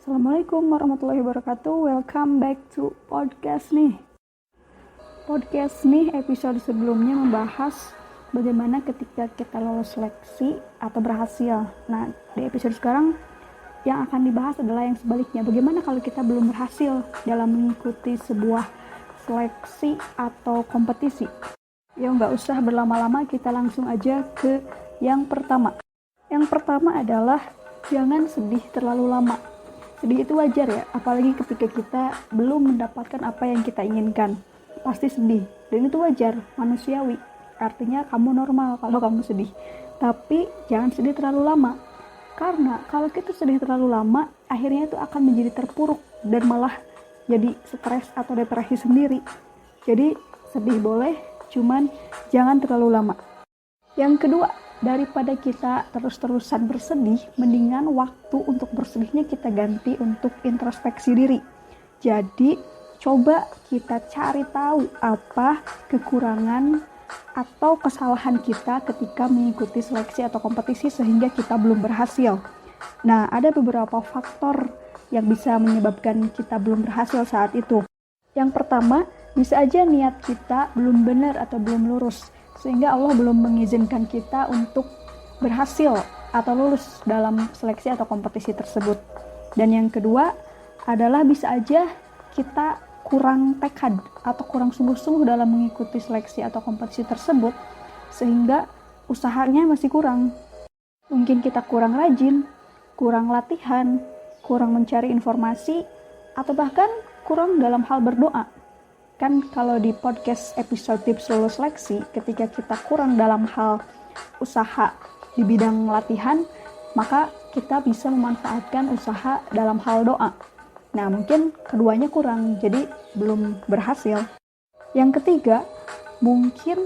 Assalamualaikum warahmatullahi wabarakatuh. Welcome back to podcast nih. Podcast nih episode sebelumnya membahas bagaimana ketika kita lolos seleksi atau berhasil. Nah, di episode sekarang yang akan dibahas adalah yang sebaliknya. Bagaimana kalau kita belum berhasil dalam mengikuti sebuah seleksi atau kompetisi? Ya nggak usah berlama-lama, kita langsung aja ke yang pertama. Yang pertama adalah jangan sedih terlalu lama. Sedih itu wajar ya, apalagi ketika kita belum mendapatkan apa yang kita inginkan. Pasti sedih, dan itu wajar, manusiawi. Artinya kamu normal kalau kamu sedih. Tapi jangan sedih terlalu lama. Karena kalau kita sedih terlalu lama, akhirnya itu akan menjadi terpuruk dan malah jadi stres atau depresi sendiri. Jadi sedih boleh, cuman jangan terlalu lama. Yang kedua, daripada kita terus-terusan bersedih, mendingan waktu untuk bersedihnya kita ganti untuk introspeksi diri. Jadi, coba kita cari tahu apa kekurangan atau kesalahan kita ketika mengikuti seleksi atau kompetisi sehingga kita belum berhasil. Nah, ada beberapa faktor yang bisa menyebabkan kita belum berhasil saat itu. Yang pertama, bisa aja niat kita belum benar atau belum lurus, sehingga Allah belum mengizinkan kita untuk berhasil atau lulus dalam seleksi atau kompetisi tersebut. Dan yang kedua adalah bisa aja kita kurang tekad atau kurang sungguh-sungguh dalam mengikuti seleksi atau kompetisi tersebut, sehingga usahanya masih kurang. Mungkin kita kurang rajin, kurang latihan, kurang mencari informasi, atau bahkan kurang dalam hal berdoa. Kan kalau di podcast episode tips lulus seleksi, ketika kita kurang dalam hal usaha di bidang latihan, maka kita bisa memanfaatkan usaha dalam hal doa. Nah, mungkin keduanya kurang, jadi belum berhasil. Yang ketiga, mungkin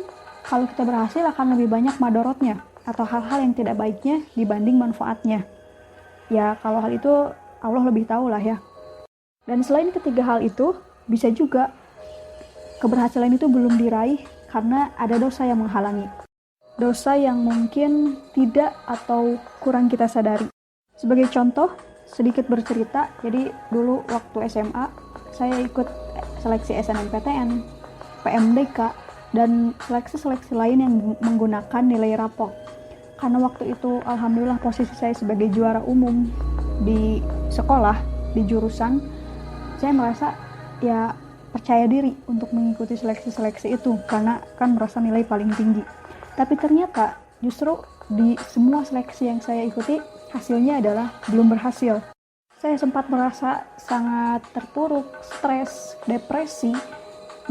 kalau kita berhasil akan lebih banyak madorotnya atau hal-hal yang tidak baiknya dibanding manfaatnya. Ya, kalau hal itu Allah lebih tahu lah ya. Dan selain ketiga hal itu, bisa juga keberhasilan itu belum diraih karena ada dosa yang menghalangi. Dosa yang mungkin tidak atau kurang kita sadari. Sebagai contoh, sedikit bercerita, jadi dulu waktu SMA, saya ikut seleksi SNMPTN, PMDK, dan seleksi-seleksi lain yang menggunakan nilai rapor. Karena waktu itu, alhamdulillah posisi saya sebagai juara umum di sekolah, di jurusan, saya merasa ya percaya diri untuk mengikuti seleksi-seleksi itu karena kan merasa nilai paling tinggi. Tapi ternyata justru di semua seleksi yang saya ikuti hasilnya adalah belum berhasil. Saya sempat merasa sangat terpuruk, stres, depresi,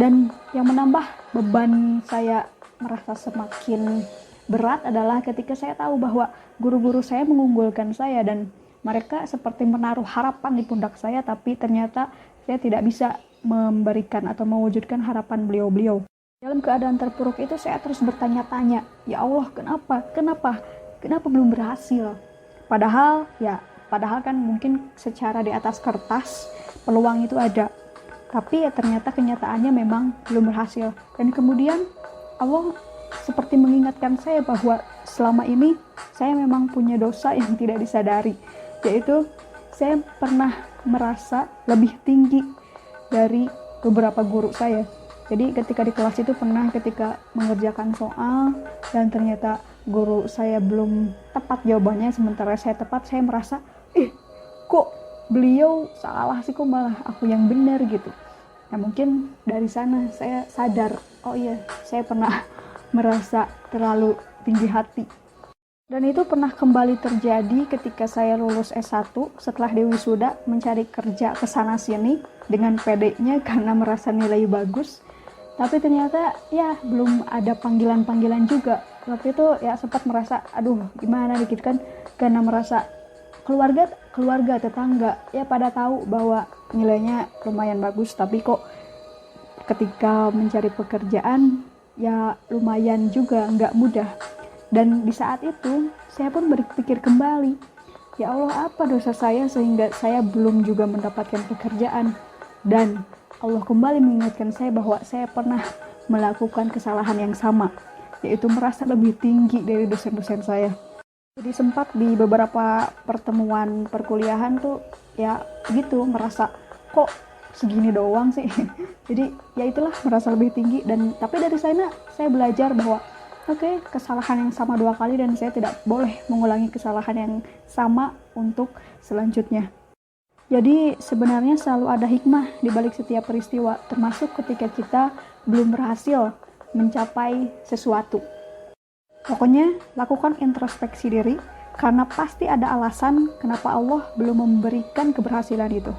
dan yang menambah beban saya merasa semakin berat adalah ketika saya tahu bahwa guru-guru saya mengunggulkan saya dan mereka seperti menaruh harapan di pundak saya, tapi ternyata saya tidak bisa memberikan atau mewujudkan harapan beliau-beliau. Dalam keadaan terpuruk itu saya terus bertanya-tanya, ya Allah, kenapa belum berhasil? Padahal kan mungkin secara di atas kertas peluang itu ada, tapi ya ternyata kenyataannya memang belum berhasil. Dan kemudian Allah seperti mengingatkan saya bahwa selama ini saya memang punya dosa yang tidak disadari, yaitu saya pernah merasa lebih tinggi dari beberapa guru saya. Jadi ketika di kelas itu pernah ketika mengerjakan soal dan ternyata guru saya belum tepat jawabannya sementara saya tepat, saya merasa kok beliau salah sih, kok malah aku yang benar gitu. Nah, mungkin dari sana saya sadar, oh iya, saya pernah merasa terlalu tinggi hati. Dan itu pernah kembali terjadi ketika saya lulus S1 setelah di wisuda mencari kerja kesana sini dengan PD-nya karena merasa nilai bagus. Tapi ternyata ya belum ada panggilan-panggilan juga. Waktu itu ya sempat merasa aduh gimana gitu kan, karena merasa keluarga tetangga ya pada tahu bahwa nilainya lumayan bagus, tapi kok ketika mencari pekerjaan ya lumayan juga nggak mudah. Dan di saat itu saya pun berpikir kembali, ya Allah, apa dosa saya sehingga saya belum juga mendapatkan pekerjaan. Dan Allah kembali mengingatkan saya bahwa saya pernah melakukan kesalahan yang sama, yaitu merasa lebih tinggi dari dosen-dosen saya. Jadi sempat di beberapa pertemuan perkuliahan tuh ya gitu merasa kok segini doang sih. Jadi ya itulah merasa lebih tinggi, dan tapi dari sana saya belajar bahwa oke, kesalahan yang sama 2 kali dan saya tidak boleh mengulangi kesalahan yang sama untuk selanjutnya. Jadi sebenarnya selalu ada hikmah di balik setiap peristiwa, termasuk ketika kita belum berhasil mencapai sesuatu. Pokoknya lakukan introspeksi diri, karena pasti ada alasan kenapa Allah belum memberikan keberhasilan itu.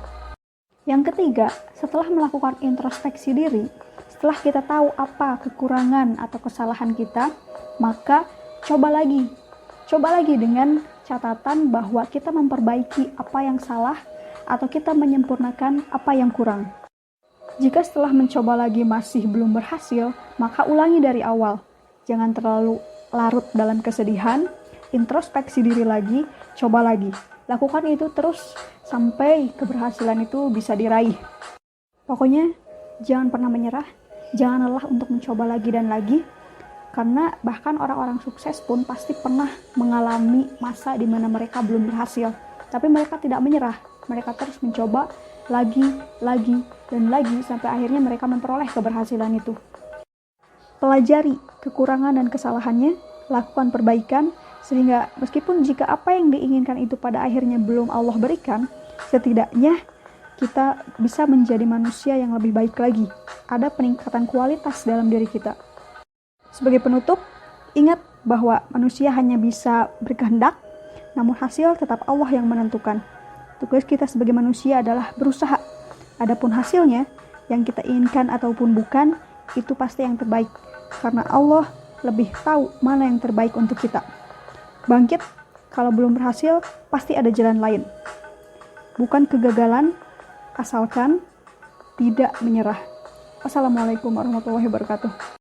Yang ketiga, setelah melakukan introspeksi diri, setelah kita tahu apa kekurangan atau kesalahan kita, maka coba lagi dengan catatan bahwa kita memperbaiki apa yang salah atau kita menyempurnakan apa yang kurang. Jika setelah mencoba lagi masih belum berhasil, maka ulangi dari awal. Jangan terlalu larut dalam kesedihan, introspeksi diri lagi, coba lagi. Lakukan itu terus sampai keberhasilan itu bisa diraih. Pokoknya jangan pernah menyerah, jangan lelah untuk mencoba lagi dan lagi, karena bahkan orang-orang sukses pun pasti pernah mengalami masa di mana mereka belum berhasil. Tapi mereka tidak menyerah, mereka terus mencoba lagi, dan lagi sampai akhirnya mereka memperoleh keberhasilan itu. Pelajari kekurangan dan kesalahannya, lakukan perbaikan, sehingga meskipun jika apa yang diinginkan itu pada akhirnya belum Allah berikan, setidaknya kita bisa menjadi manusia yang lebih baik lagi. Ada peningkatan kualitas dalam diri kita. Sebagai penutup, ingat bahwa manusia hanya bisa berkehendak, namun hasil tetap Allah yang menentukan. Tugas kita sebagai manusia adalah berusaha. Adapun hasilnya, yang kita inginkan ataupun bukan, itu pasti yang terbaik. Karena Allah lebih tahu mana yang terbaik untuk kita. Bangkit, kalau belum berhasil, pasti ada jalan lain. Bukan kegagalan, asalkan tidak menyerah. Wassalamualaikum warahmatullahi wabarakatuh.